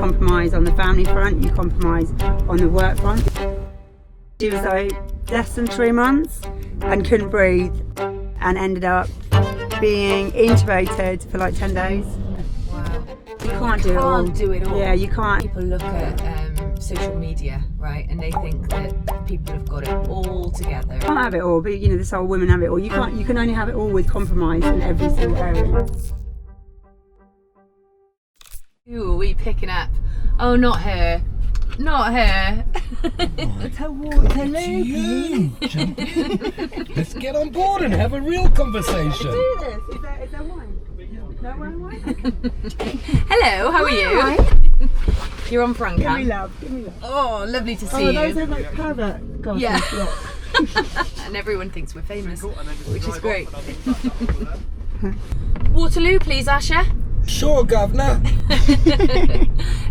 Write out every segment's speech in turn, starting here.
compromise on the family front, you compromise on the work front. She was like less than 3 months and couldn't breathe and ended up being intubated for like 10 days. Wow. You can't do it all. Yeah, you can't. People look at social media, right, and they think that people have got it all together. You can't have it all, but you know, this whole women have it all. You can't. You can only have it all with compromise in every single area. Who are we picking up? Oh, not her. Not her. It's her water You jump in. Let's get on board and have a real conversation. Do this. Is there wine? No wine? Okay. Hello, how are you? Hi. You're on Franca. Give me love. Oh, lovely to see Oh, you. those are like pervert glasses. Yeah. And everyone thinks we're famous, which is great. Waterloo, please, Asha. Sure, Governor.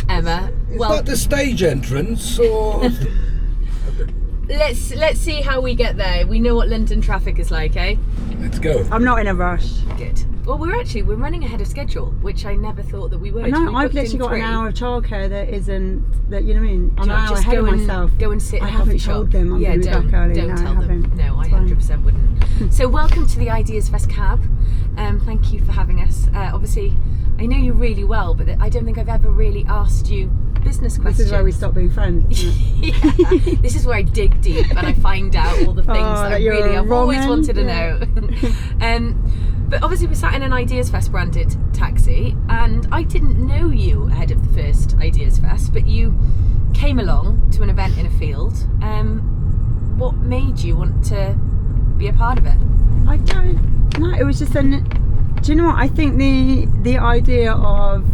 Emma, Is that the stage entrance or? let's see how we get there. We know what London traffic is like, eh? Let's go. I'm not in a rush. Good. Well, we're running ahead of schedule, which I never thought that we would. No, I've literally got an hour of childcare that isn't, that, you know what I mean? I'm an hour ahead of myself. Go and sit in I a coffee haven't shop. told them I'm going to be back early. Don't No, tell I haven't. them. No, I It's fine. 100% wouldn't. So welcome to the Ideas Fest Cab. Thank you for having us. Obviously, I know you really well, but I don't think I've ever really asked you business questions. This is where we stop being friends, isn't it? Yeah. This is where I dig deep and I find out all the things that I've always wanted to know. But obviously we're sat in an Ideas Fest branded taxi, and I didn't know you ahead of the first Ideas Fest, but you came along to an event in a field. What made you want to be a part of it? I don't know. It was just do you know what? I think the idea of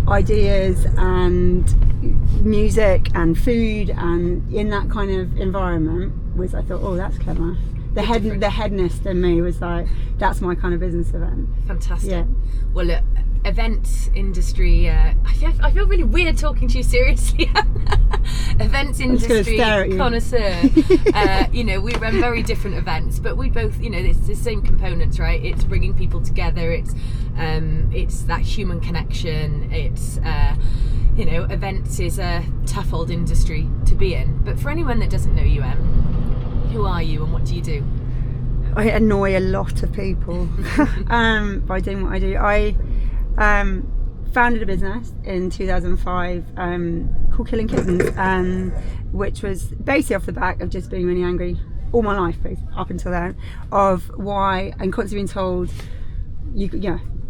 ideas and music and food and in that kind of environment was, I thought, oh, that's clever. The headness in me was like, that's my kind of business event. Fantastic. Yeah. Well, look, events industry, I feel really weird talking to you seriously. Events industry connoisseur. You know, we run very different events, but we both, you know, it's the same components, right? It's bringing people together. It's that human connection. It's you know, events is a tough old industry to be in. But for anyone that doesn't know you, who are you and what do you do? I annoy a lot of people by doing what I do. I founded a business in 2005 called Killing Kittens, which was basically off the back of just being really angry all my life, up until then, of why I'm constantly being told,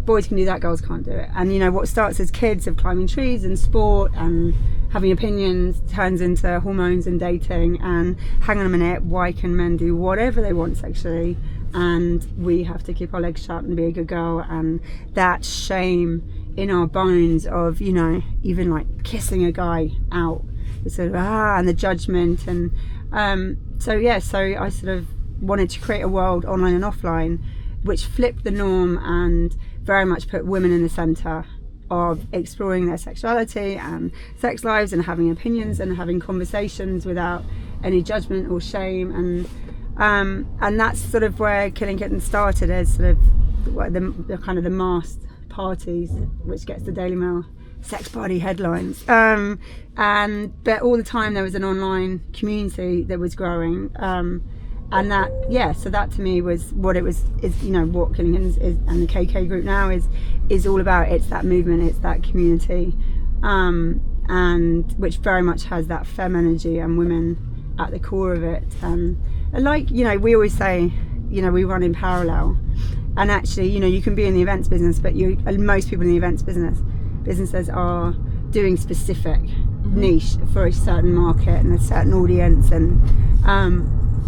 boys can do that, girls can't do it. And you know, what starts as kids of climbing trees and sport and having opinions turns into hormones and dating and hang on a minute, why can men do whatever they want sexually and we have to keep our legs shut and be a good girl? And that shame in our bones of, you know, even like kissing a guy out, the sort of and the judgment. And so I sort of wanted to create a world online and offline which flipped the norm and very much put women in the centre of exploring their sexuality and sex lives and having opinions and having conversations without any judgment or shame. And that's sort of where Killing Kittens started, as sort of the kind of the masked parties, which gets the Daily Mail sex party headlines. But all the time there was an online community that was growing. And so that to me was what it was, is, you know, what Killing Kittens is, and the KK group now is all about. It's that movement, it's that community, and which very much has that femme energy and women at the core of it. And like, you know, we always say, you know, we run in parallel, and actually, you know, you can be in the events business, but most people in the events businesses are doing specific niche for a certain market and a certain audience, and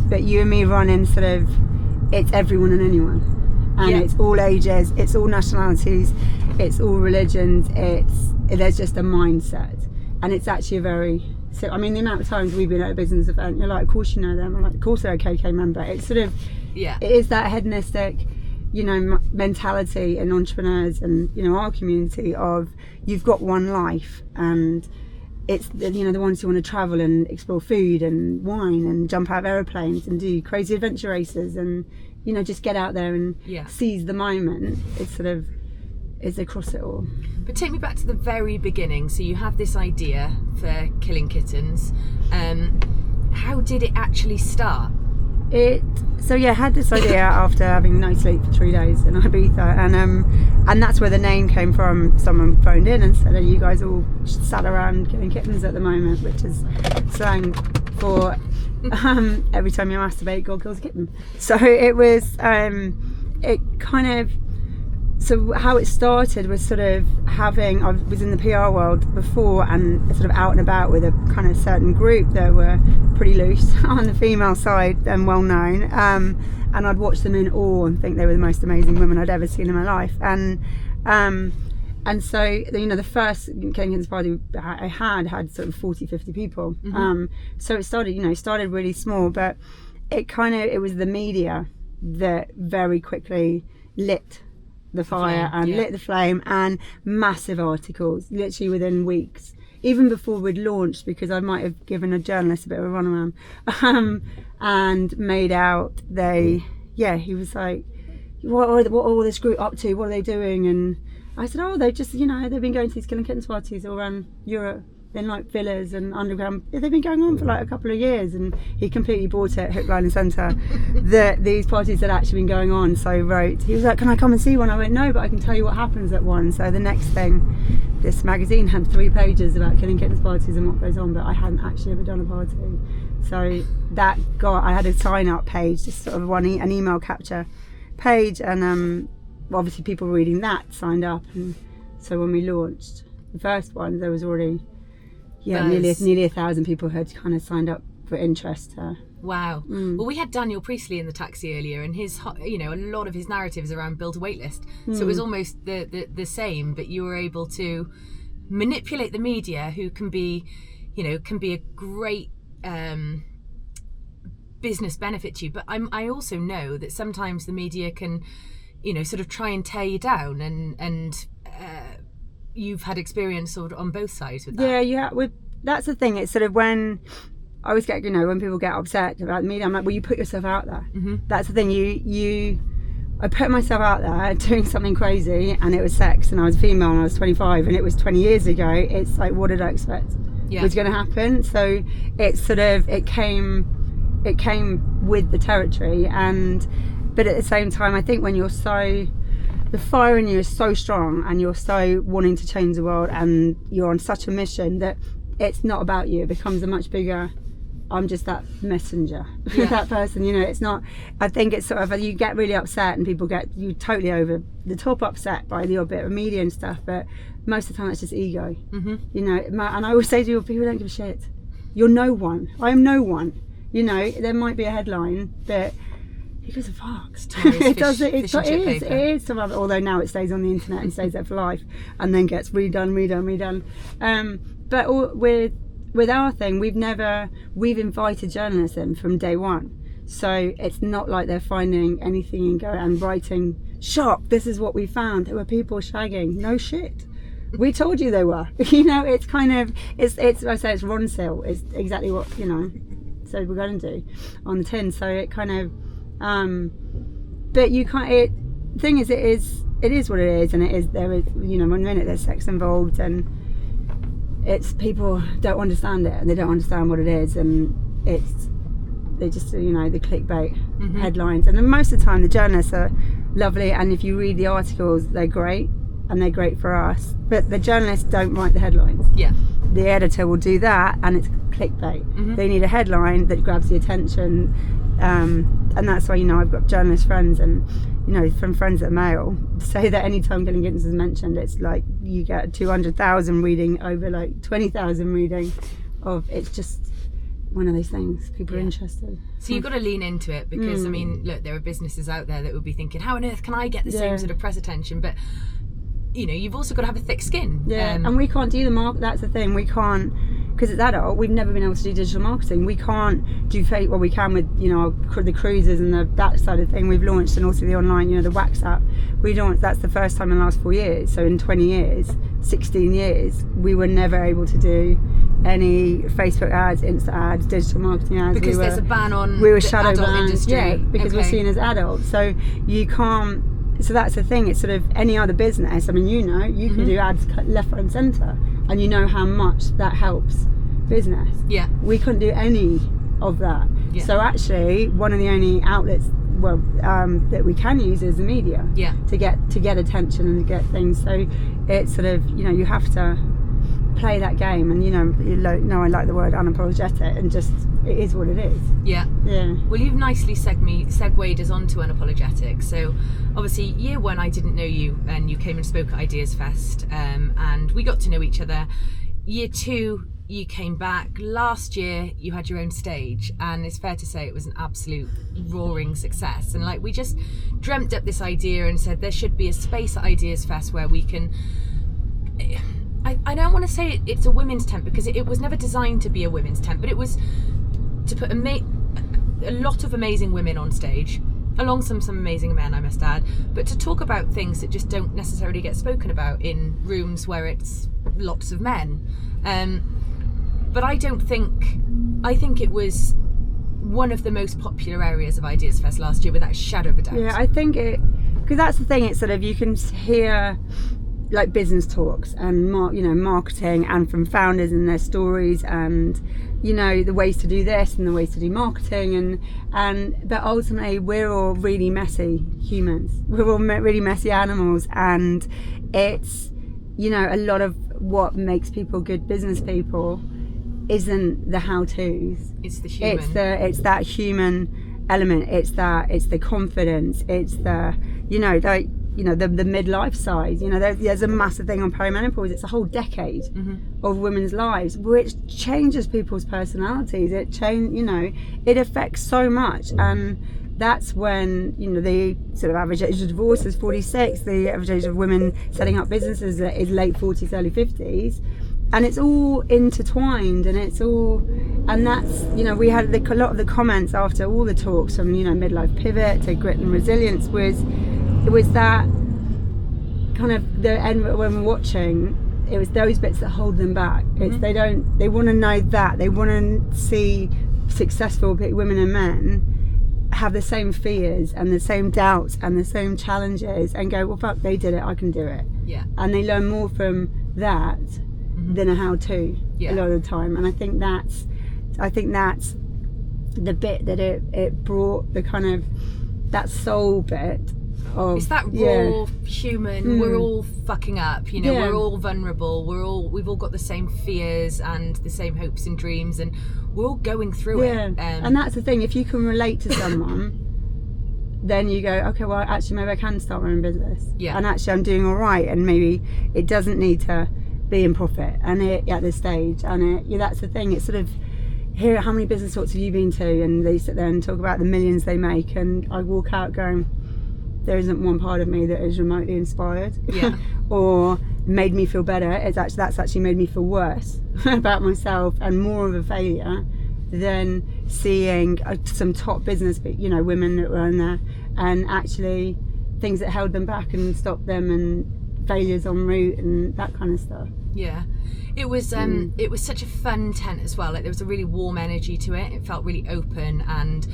but you and me run in sort of, it's everyone and anyone, and it's all ages, it's all nationalities, it's all religions, there's just a mindset, and it's actually a very, so I mean, the amount of times we've been at a business event, you're like, of course you know them. I'm like, of course they're a KK member. It's sort of, it is that hedonistic, you know, mentality in entrepreneurs and, you know, our community of, you've got one life, and it's, you know, the ones who want to travel and explore food and wine and jump out of aeroplanes and do crazy adventure races and, you know, just get out there and seize the moment. It's sort of, is across it all. But take me back to the very beginning. So you have this idea for Killing Kittens. How did it actually start? I had this idea after having no sleep for 3 days in Ibiza, and that's where the name came from. Someone phoned in and said, "Are you guys all sat around killing kittens at the moment?" Which is slang for every time you masturbate, God kills a kitten. So it was, so how it started was sort of I was in the PR world before and sort of out and about with a kind of certain group that were pretty loose on the female side and well known, and I'd watch them in awe and think they were the most amazing women I'd ever seen in my life, and so the first Killing Kittens party I had sort of 40-50 people. So it started really small, but it was the media that very quickly lit the fire and lit the flame, and massive articles literally within weeks, even before we'd launched, because I might have given a journalist a bit of a runaround, and made out he was like, what are all this group up to, what are they doing? And I said, oh, they just, they've been going to these Killing Kittens parties all around Europe in like villas and underground. They've been going on for like a couple of years, and he completely bought it, hook, line and centre, that these parties had actually been going on. So he was like, can I come and see one? I went, no, but I can tell you what happens at one. So the next thing, this magazine had 3 pages about Killing Kittens parties and what goes on, but I hadn't actually ever done a party. So I had a sign up page, just sort of an email capture page, and obviously people reading that signed up. And so when we launched the first one, there was already nearly 1,000 people had kind of signed up for interest. Wow. Well, we had Daniel Priestley in the taxi earlier, and his, a lot of his narratives around build a waitlist. So it was almost the same, but you were able to manipulate the media, who can be a great business benefit to you. But I also know that sometimes the media can, sort of try and tear you down, and you've had experience sort of on both sides with that. Yeah. That's the thing. It's sort of when I always get, when people get upset about the media, I'm like, well, you put yourself out there. That's the thing. I put myself out there doing something crazy, and it was sex, and I was female, and I was 25, and it was 20 years ago. It's like, what did I expect was going to happen? So it's sort of, it came with the territory, but at the same time, I think when you're the fire in you is so strong, and you're so wanting to change the world, and you're on such a mission, that it's not about you. It becomes a much bigger, I'm just that messenger, that person, it's not, I think it's sort of, you get really upset, and people get you totally over the top upset by the odd bit of media and stuff, but most of the time it's just ego. And I always say to people don't give a shit. You're no one. I am no one. There might be a headline, but who gives a fuck? It is some of it, although now it stays on the internet and stays there for life, and then gets redone. But with our thing, we've invited journalists in from day one, so it's not like they're finding anything and writing, shock, this is what we found, there were people shagging. No shit, we told you they were. It's kind of, it's I say it's Ronsil, it's exactly what so we're going to do on the tin. So it kind of but you can't, thing is, it is what it is, and it is, there is, one minute there's sex involved, and it's, people don't understand it, and they don't understand what it is, and they just, the clickbait headlines, and then most of the time the journalists are lovely, and if you read the articles, they're great, and they're great for us, but the journalists don't write the headlines. The editor will do that, and it's clickbait. They need a headline that grabs the attention, and that's why I've got journalist friends, and from friends at Mail, say that anytime Killing Kittens is mentioned, it's like you get 200,000 reading over like 20,000 reading of, it's just one of those things, people are interested. So you've got to lean into it, because look, there are businesses out there that would be thinking, how on earth can I get the same sort of press attention? But you've also got to have a thick skin. And we can't do the market. That's the thing, we can't, because it's adult, we've never been able to do digital marketing. We can't do fake, well, we can with the cruises and that side of thing we've launched, and also the online, the Wax app we launched. That's the first time in the last 4 years. So in 20 years, 16 years, we were never able to do any Facebook ads, Insta ads, digital marketing ads, there's a ban on we were shadow adult banned industry. because we're seen as adults. So you can't, so that's the thing. It's sort of any other business. I mean, you can do ads left, right, and centre, and you know how much that helps business. Yeah. We couldn't do any of that. Yeah. So actually, one of the only outlets, that we can use is the media. Yeah. To get attention and to get things. So it's sort of, you have to play that game, and I like the word unapologetic, and just it is what it is. Yeah. Well, you've nicely segued us onto unapologetic. So obviously year 1 I didn't know you, and you came and spoke at Ideas Fest, and we got to know each other. Year 2 you came back. Last year you had your own stage, and it's fair to say it was an absolute roaring success. And like, we just dreamt up this idea and said there should be a space at Ideas Fest where we can, I don't want to say it's a women's tent, because it was never designed to be a women's tent, but it was to put a lot of amazing women on stage, alongside some amazing men, I must add, but to talk about things that just don't necessarily get spoken about in rooms where it's lots of men. But I think it was one of the most popular areas of Ideas Fest last year, without a shadow of a doubt. Yeah, I think because that's the thing, it's sort of, you can hear like business talks and marketing, and from founders and their stories, and the ways to do this and the ways to do marketing, but ultimately we're all really messy humans, we're all really messy animals, and it's a lot of what makes people good business people isn't the how-tos, it's the human, it's that human element, it's the confidence, it's the the midlife size. There's a massive thing on perimenopause. It's a whole decade of women's lives, which changes people's personalities. It affects so much, and that's when the sort of average age of divorce is 46. The average age of women setting up businesses is late 40s, early 50s, and it's all intertwined, and that's we had a lot of the comments after all the talks, from midlife pivot to grit and resilience, it was that kind of the end when we're watching. It was those bits that hold them back. It's they want to know that, they want to see successful women and men have the same fears and the same doubts and the same challenges, and go, well, fuck, they did it, I can do it. Yeah. And they learn more from that than a how-to a lot of the time. And I think that's the bit that it brought, the kind of that soul bit. It's that raw human. We're all fucking up, we're all vulnerable, we've all got the same fears and the same hopes and dreams, and we're all going through it. And that's the thing, if you can relate to someone, then you go, okay, well, actually maybe I can start my own business, and actually I'm doing all right, and maybe it doesn't need to be in profit and at this stage. And that's the thing, it's sort of, here, how many business talks have you been to, and they sit there and talk about the millions they make, and I walk out going, there isn't one part of me that is remotely inspired or made me feel better. That's actually made me feel worse about myself and more of a failure than seeing some top business, women that were in there, and actually things that held them back and stopped them, and failures en route and that kind of stuff. Yeah. It was such a fun tent as well. Like, there was a really warm energy to it. It felt really open, and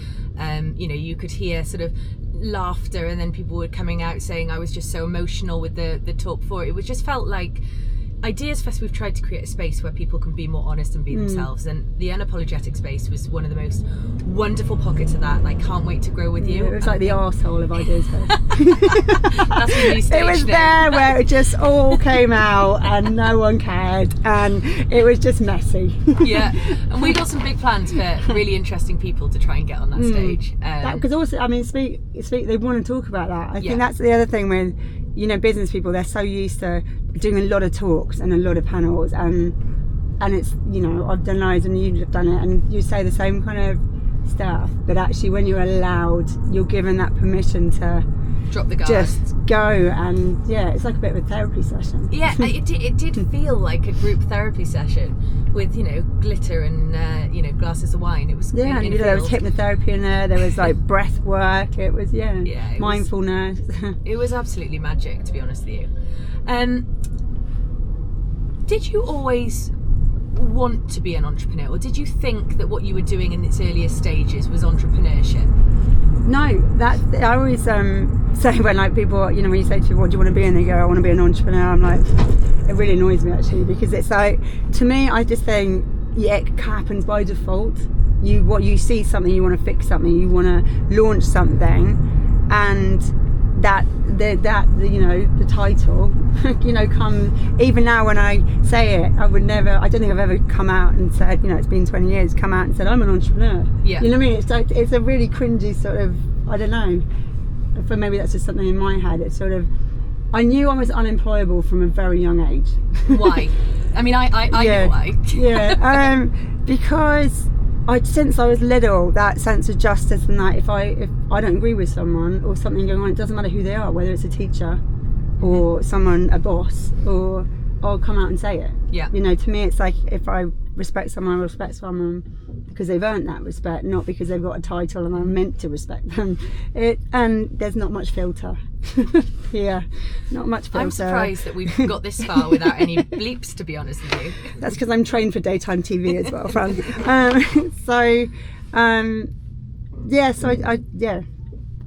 you could hear sort of laughter, and then people were coming out saying I was just so emotional with the talk before. It was just felt like Ideas Fest, we've tried to create a space where people can be more honest and be themselves, and the unapologetic space was one of the most wonderful pockets of that, and I can't wait to grow with you. It was like the arsehole of Ideas Fest. That's a new stage. It was there where it just all came out and no one cared, and it was just messy. Yeah, and we got some big plans for really interesting people to try and get on that stage. Because also, I mean, speak. They want to talk about that. I think that's the other thing with business people. They're so used to doing a lot of talks and a lot of panels, and it's I've done loads and you've done it, and you say the same kind of stuff, but actually when you're allowed, you're given that permission to drop the guard, just go, and it's like a bit of a therapy session. It did feel like a group therapy session with glitter and glasses of wine. It was there was hypnotherapy in there was like breath work, it was mindfulness. It was absolutely magic, to be honest with you. Did you always want to be an entrepreneur, or did you think that what you were doing in its earlier stages was entrepreneurship? No, that I always say when like people, you know, when you say to people, what do you want to be, and they go, I want to be an entrepreneur, I'm like, it really annoys me actually, because it's like, to me, I just think, yeah, it happens by default. You see something, you want to fix something, you want to launch something, and that you know, the title, you know, come, even now when I say it, I don't think I've ever come out and said, you know, it's been 20 years, come out and said I'm an entrepreneur. Yeah. You know what I mean? It's like, it's a really cringy sort of, I don't know, but maybe that's just something in my head. It's sort of, I knew I was unemployable from a very young age. Why? I mean, I know why. Yeah, because since I was little, that sense of justice, and that if I don't agree with someone or something going on, it doesn't matter who they are, whether it's a teacher or someone, a boss, or I'll come out and say it. Yeah. You know, to me, it's like, if I respect someone, I respect someone because they've earned that respect, not because they've got a title and I'm meant to respect them. And there's not much filter. Yeah, not much filter. I'm surprised that we've got this far without any bleeps, to be honest with you. That's because I'm trained for daytime TV as well, Fran.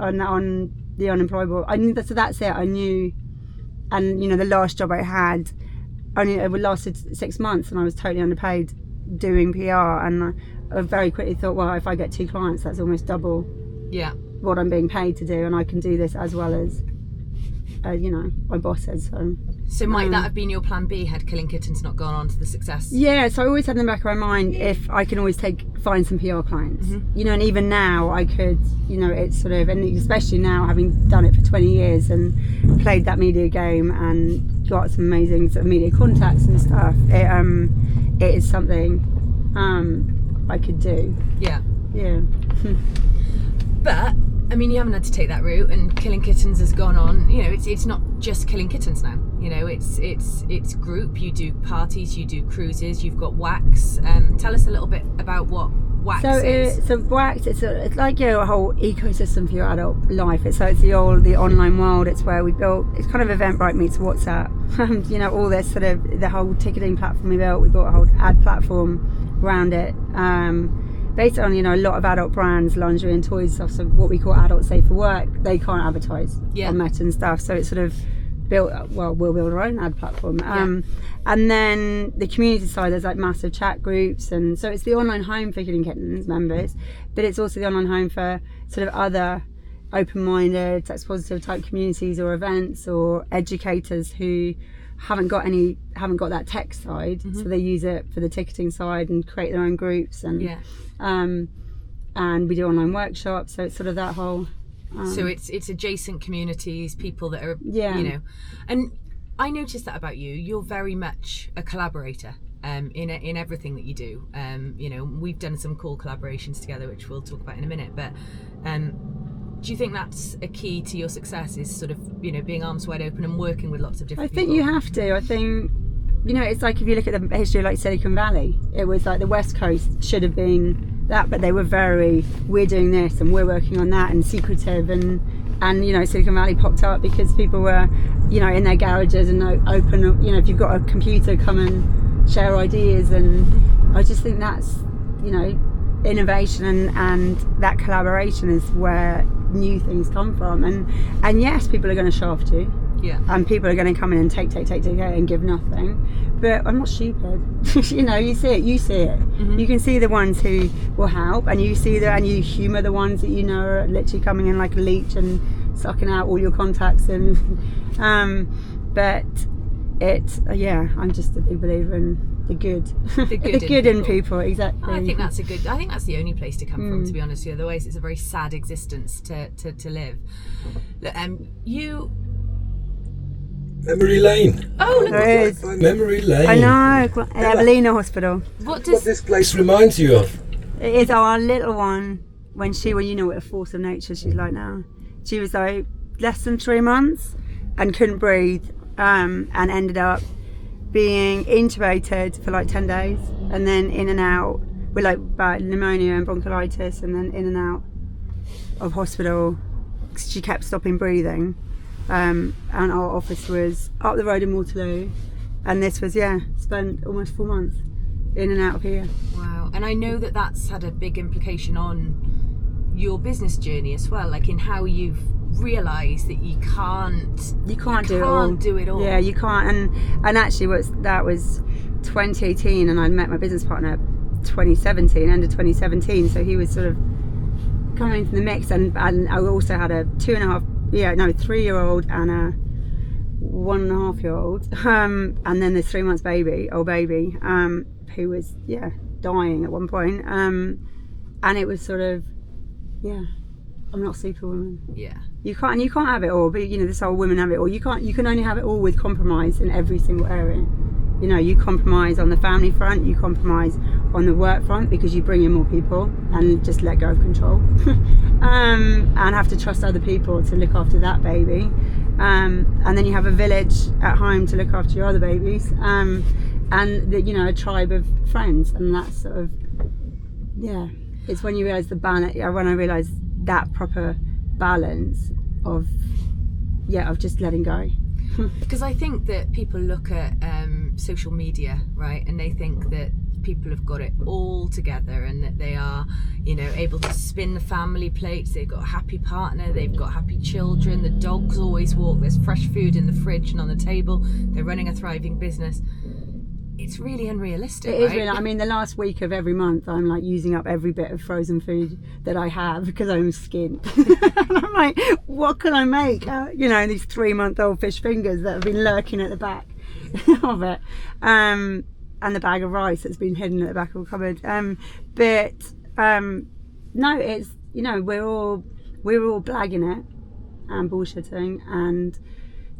On the unemployable, I knew that. So that's it. I knew, and you know, the last job I had, it lasted 6 months, and I was totally underpaid doing PR, and I very quickly thought, well, if I get 2 clients, that's almost double. Yeah. What I'm being paid to do, and I can do this as well as, you know, my boss says so. So might that have been your plan B had Killing Kittens not gone on to the success? Yeah, so I always had in the back of my mind, if I can always find some PR clients, you know, and even now I could, you know, it's sort of, and especially now having done it for 20 years and played that media game and got some amazing sort of media contacts and stuff, it is something I could do. Yeah. Yeah. But I mean, you haven't had to take that route, and Killing Kittens has gone on. You know, it's not just Killing Kittens now. You know, it's group. You do parties, you do cruises. You've got Wax. Tell us a little bit about what Wax is. So Wax, it's like, you know, a whole ecosystem for your adult life. It's the online world. It's where we built. It's kind of Eventbrite meets WhatsApp. You know, all this sort of, the whole ticketing platform we built. We built a whole ad platform around it. Based on, you know, a lot of adult brands, lingerie and toys stuff, so what we call adult safe for work, they can't advertise on Meta and stuff, so it's sort of built, well, we'll build our own ad platform. And then the community side, there's like massive chat groups, and so it's the online home for Killing Kittens members, but it's also the online home for sort of other open-minded, sex positive type communities or events or educators who haven't got that tech side, so they use it for the ticketing side and create their own groups, and and we do online workshops, so it's sort of that whole so it's adjacent communities, people that are you know. And I noticed that about you, you're very much a collaborator in everything that you do. You know, we've done some cool collaborations together, which we'll talk about in a minute, but do you think that's a key to your success, is sort of, you know, being arms wide open and working with lots of different people? I think you have to. I think, you know, it's like if you look at the history of like Silicon Valley, it was like the West Coast should have been that, but they were we're doing this and we're working on that, and secretive, and you know, Silicon Valley popped up because people were, you know, in their garages and open, you know, if you've got a computer, come and share ideas. And I just think that's, you know, innovation and that collaboration is where new things come from, and yes, people are going to shaft you, and people are going to come in and take and give nothing, but I'm not stupid. You know, you see it, you can see the ones who will help, and you you humour the ones that you know are literally coming in like a leech and sucking out all your contacts, and but I'm just a big believer in the good, the good in people. Exactly. I think that's the only place to come from, to be honest with you. Otherwise, it's a very sad existence to live. Look, you. Memory Lane. Oh, look, there is. Memory Lane. I know. Evelina Hospital. What does this place reminds you of? It is our little one. When you know what a force of nature she's like now. She was like less than 3 months and couldn't breathe, and ended up being intubated for like 10 days, and then in and out with like bad pneumonia and bronchiolitis, and then in and out of hospital. She kept stopping breathing, and our office was up the road in Waterloo, and this was spent almost 4 months in and out of here. Wow. And I know that that's had a big implication on your business journey as well, like in how you've realised that you can't do it all. Yeah, you can't. And actually, that was 2018, and I met my business partner 2017, end of 2017. So he was sort of coming into the mix, and I also had a 3-year-old and a 1.5-year-old, and then this 3 months old baby, who was dying at one point, and it was sort of I'm not Superwoman. You can't have it all, but this whole women have it all. You can only have it all with compromise in every single area. You compromise on the family front, you compromise on the work front because you bring in more people and just let go of control, and have to trust other people to look after that baby, and then you have a village at home to look after your other babies, and a tribe of friends, and that's sort of it's when you realise the balance. When I realised that proper balance of just letting go. Because I think that people look at social media, right, and they think that people have got it all together and that they are, able to spin the family plates, they've got a happy partner, they've got happy children, the dogs always walk, there's fresh food in the fridge and on the table, they're running a thriving business. It's really unrealistic. It is really. I mean, the last week of every month, I'm like using up every bit of frozen food that I have because I'm skint. And I'm like, what can I make? These 3-month-old fish fingers that have been lurking at the back of it, and the bag of rice that's been hidden at the back of the cupboard. No, it's we're all blagging it and bullshitting and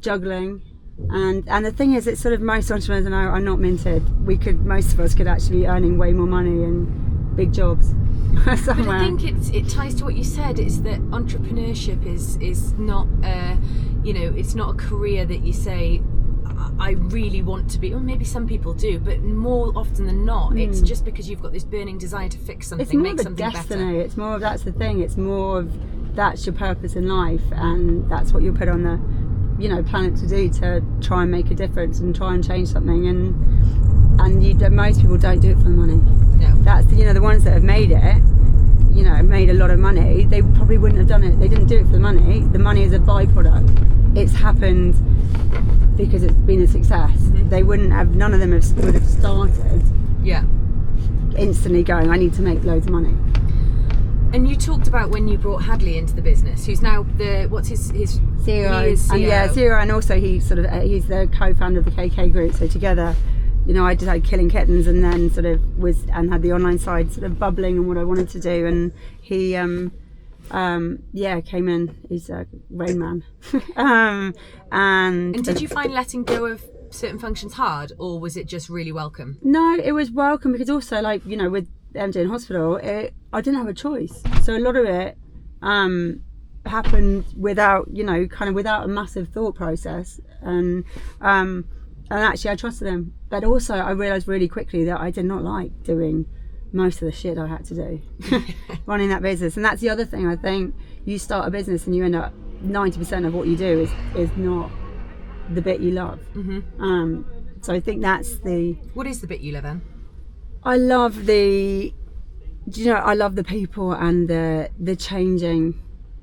juggling. And the thing is, it's sort of most entrepreneurs are not minted. Most of us could actually be earning way more money in big jobs somewhere. But I think it ties to what you said. It's that entrepreneurship is not it's not a career that you say I really want to be, or maybe some people do, but more often than not, it's just because you've got this burning desire to fix something, make something better. It's more of a destiny. It's more of, that's the thing. It's more of that's your purpose in life, and that's what you're put on the planet to do, to try and make a difference and try and change something, and most people don't do it for the money. No. That's the ones that have made it, made a lot of money, they probably wouldn't have done it. They didn't do it for the money. The money is a byproduct. It's happened because it's been a success. They wouldn't have, none of them would have started instantly going, I need to make loads of money. And you talked about when you brought Hadley into the business, who's now what's his CEO. He is CEO. And CEO, and also he's the co-founder of the KK group. So together, I did Killing Kittens, and then had the online side sort of bubbling and what I wanted to do. And he, came in. He's a Rain Man. And did you find letting go of certain functions hard, or was it just really welcome? No, it was welcome, because also with MJ in hospital, I didn't have a choice. So a lot of it happened without, without a massive thought process. And actually I trusted him. But also I realised really quickly that I did not like doing most of the shit I had to do running that business. And that's the other thing. I think you start a business and you end up 90% of what you do is not the bit you love. So I think that's what is the bit you love then? I love the people and the changing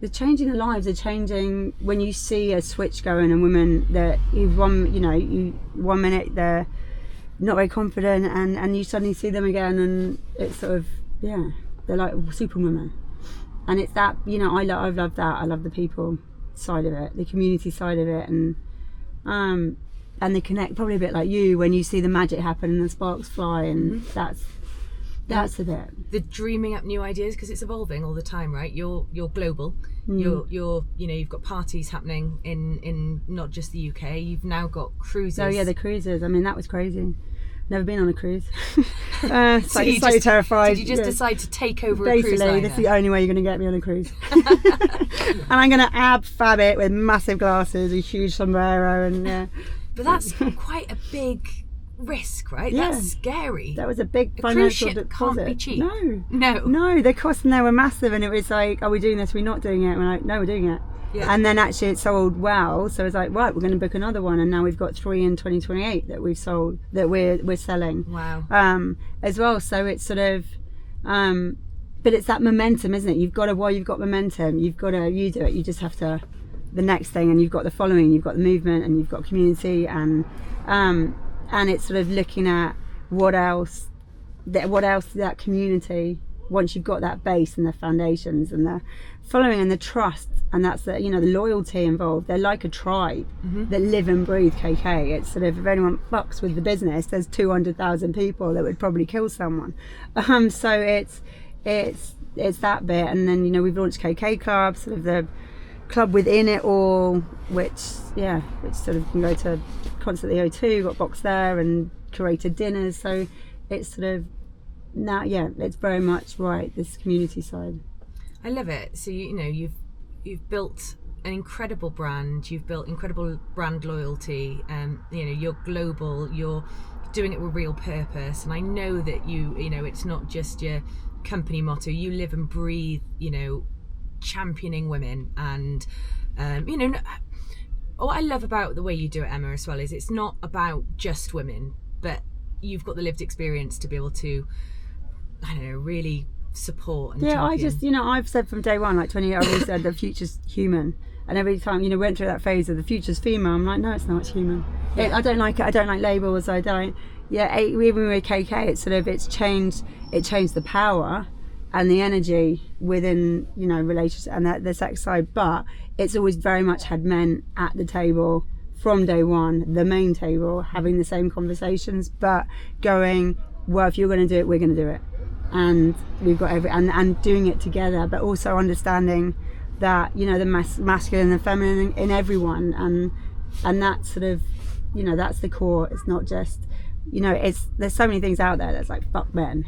the lives, the changing when you see a switch going and women that one minute they're not very confident and you suddenly see them again and it's sort of they're like superwomen, and it's that I love that. I love the people side of it, the community side of it, and they connect, probably a bit like you, when you see the magic happen and the sparks fly, and that's the bit. The dreaming up new ideas, because it's evolving all the time, right? You're global. You've got parties happening in not just the UK. You've now got cruises. Oh yeah, the cruises. I mean, that was crazy. Never been on a cruise. So terrified. Did you just decide to take over Basically, a cruise liner? That's the only way you're going to get me on a cruise. And I'm going to fab it with massive glasses, a huge sombrero, and But that's quite a big risk, right? Yeah. That's scary. That was a big financial cruise ship deposit. Can't be cheap. No, the costs in there were massive, and it was like, are we doing this? We're not doing it. We're like, no, we're doing it. Yeah. And then actually it sold well, so it's like, right, we're going to book another one, and now we've got 3 in 2028 that we've sold, that we're selling. Wow. As well. So it's sort of but it's that momentum, isn't it? You've got to, while you've got momentum, you do it. You just have to, the next thing, and you've got the following, you've got the movement, and you've got community, and it's sort of looking at what else that community, once you've got that base and the foundations and the following and the trust, and that's the, you know, the loyalty involved. They're like a tribe that live and breathe KK. It's sort of, if anyone fucks with the business, there's 200,000 people that would probably kill someone. So it's that bit. And then, you know, we've launched KK Club, sort of the club within it all, which sort of can go to concert at the O2, got box there, and curated dinners. So it's sort of now, it's very much this community side. I love it. So you know, you've built an incredible brand, you've built incredible brand loyalty, you know, you're global, you're doing it with real purpose, and I know that you know, it's not just your company motto, you live and breathe, you know, championing women. And you know, what I love about the way you do it, Emma, as well, is it's not about just women, but you've got the lived experience to be able to, I don't know, really support and champion. I just, you know, I've said from day one, like 20 years, I've always said the future's human, and every time, you know, went through that phase of the future's female, I'm like, no, it's not, it's human. I don't like it, I don't like labels, I don't, even with KK, it's sort of, it changed the power and the energy within, you know, relationships and the sex side, but it's always very much had men at the table from day one, the main table, having the same conversations, but going, well, if you're going to do it, we're going to do it. And we've got and doing it together, but also understanding that, you know, the masculine and feminine in everyone, and that's sort of, you know, that's the core. It's not just, you know, there's so many things out there that's like, fuck men,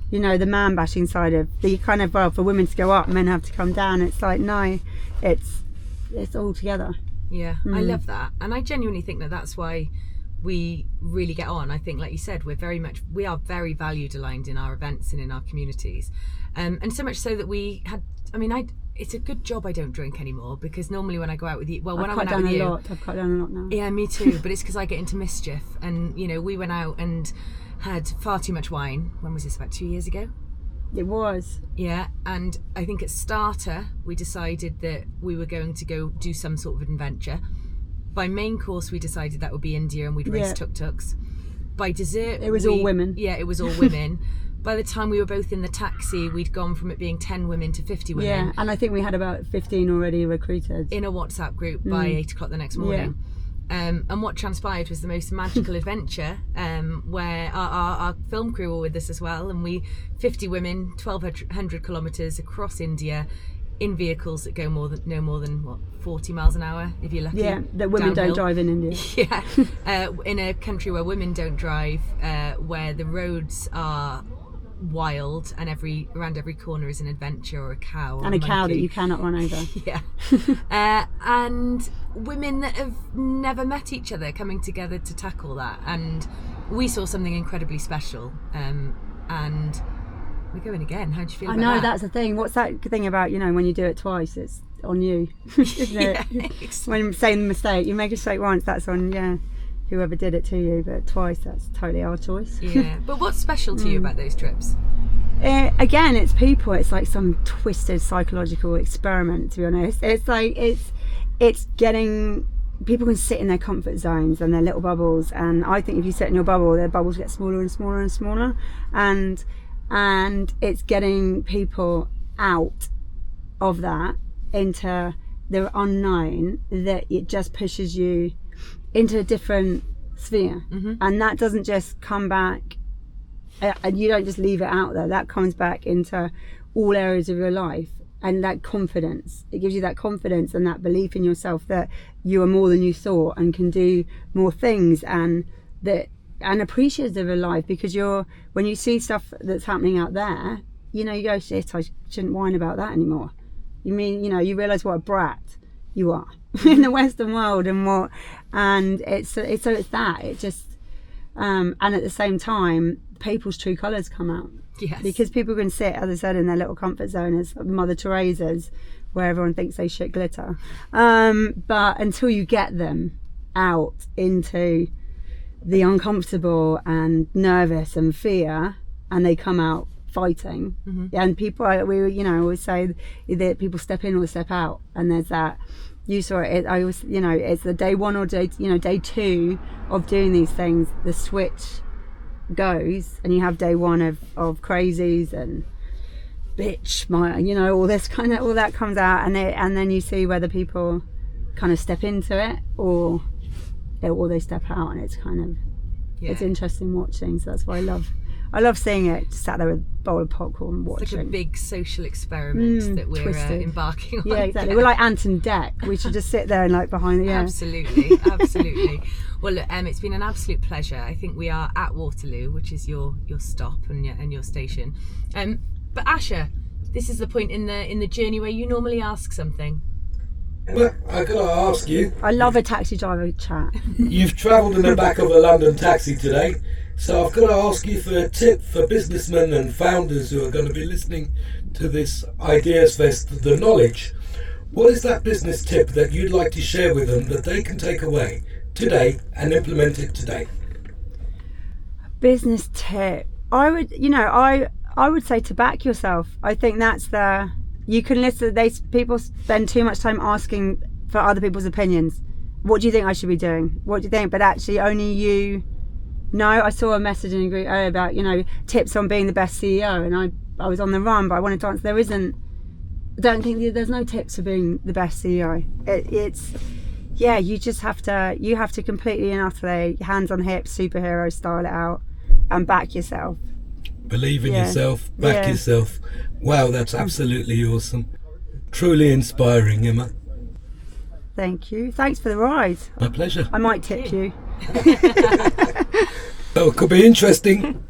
you know, the man bashing side of the kind of, well, for women to go up, men have to come down. It's like, no, it's all together. I love that, and I genuinely think that that's why we really get on. I think, like you said, we are very valued aligned in our events and in our communities, and so much so that it's a good job I don't drink anymore, because normally when I go out with you, I've cut down a lot now. Yeah, me too. But it's because I get into mischief, and you know, we went out and had far too much wine. When was this? About 2 years ago. It was. Yeah, and I think at starter we decided that we were going to go do some sort of adventure. By main course we decided that would be India, and we'd race tuk-tuks. By dessert it was all women. Yeah, it was all women. By the time we were both in the taxi, we'd gone from it being 10 women to 50 women. Yeah, and I think we had about 15 already recruited in a WhatsApp group by 8 o'clock the next morning. And what transpired was the most magical adventure, where our film crew were with us as well, and 50 women, 1,200 kilometres across India, in vehicles that go no more than 40 miles an hour if you're lucky. Yeah, that women don't drive in India. Yeah, in a country where women don't drive, where the roads are wild, and around every corner is an adventure or a cow and a cow that you cannot run over. And women that have never met each other coming together to tackle that, and we saw something incredibly special, and we're going again. How do you feel about that? I know, that's the thing. What's that thing about, you know, when you do it twice, it's on you, isn't it? Exactly. When saying the mistake, you make a mistake once, that's on whoever did it to you, but twice, that's totally our choice. Yeah. But what's special to you about those trips? Again, it's people. It's like some twisted psychological experiment, to be honest. It's like it's getting people can sit in their comfort zones and their little bubbles, and I think if you sit in your bubble, their bubbles get smaller and smaller and smaller, and it's getting people out of that into the unknown, that it just pushes you into a different sphere. And that doesn't just come back, and you don't just leave it out there, that comes back into all areas of your life. And that confidence, it gives you that confidence and that belief in yourself that you are more than you thought and can do more things, and appreciative of life, because when you see stuff that's happening out there, you know, you go, shit, I shouldn't whine about that anymore. You mean, you know, you realise what a brat you are in the Western world, and it's that, it just and at the same time people's true colours come out. Yes. Because people can sit, as I said, in their little comfort zone as Mother Teresa's, where everyone thinks they shit glitter, but until you get them out into the uncomfortable and nervous and fear, and they come out fighting. And people, always say that people step in or step out, and there's that. You saw it. I always, it's the day one or day two of doing these things. The switch goes, and you have day one of crazies and bitch, all that comes out, and then you see whether people kind of step into it or they step out, and it's kind of it's interesting watching. So that's why I love seeing it. Just sat there with a bowl of popcorn watching. It's like a big social experiment that we're embarking on. Yeah, exactly. We're like Ant and Dec. We should just sit there and like behind. Yeah, absolutely. Well, look, it's been an absolute pleasure. I think we are at Waterloo, which is your stop and your station. But Asha, this is the point in the journey where you normally ask something. Well, I gotta ask you. I love a taxi driver chat. You've travelled in the back of a London taxi today, so I've got to ask you for a tip for businessmen and founders who are going to be listening to this Ideas Fest, the knowledge. What is that business tip that you'd like to share with them that they can take away today and implement it today? A business tip. I would say to back yourself. I think that's you can listen. People spend too much time asking for other people's opinions. What do you think I should be doing? What do you think? But actually, only you know. I saw a message in a group about tips on being the best CEO, and I was on the run, but I wanted to answer. There isn't. I don't think there's no tips for being the best CEO. You just have to completely and utterly hands on hips, superhero style it out, and back yourself. Believe in yourself, back yourself. Wow, that's absolutely awesome. Truly inspiring, Emma. Thank you. Thanks for the ride. My pleasure. I might tip you. Oh, it could be interesting.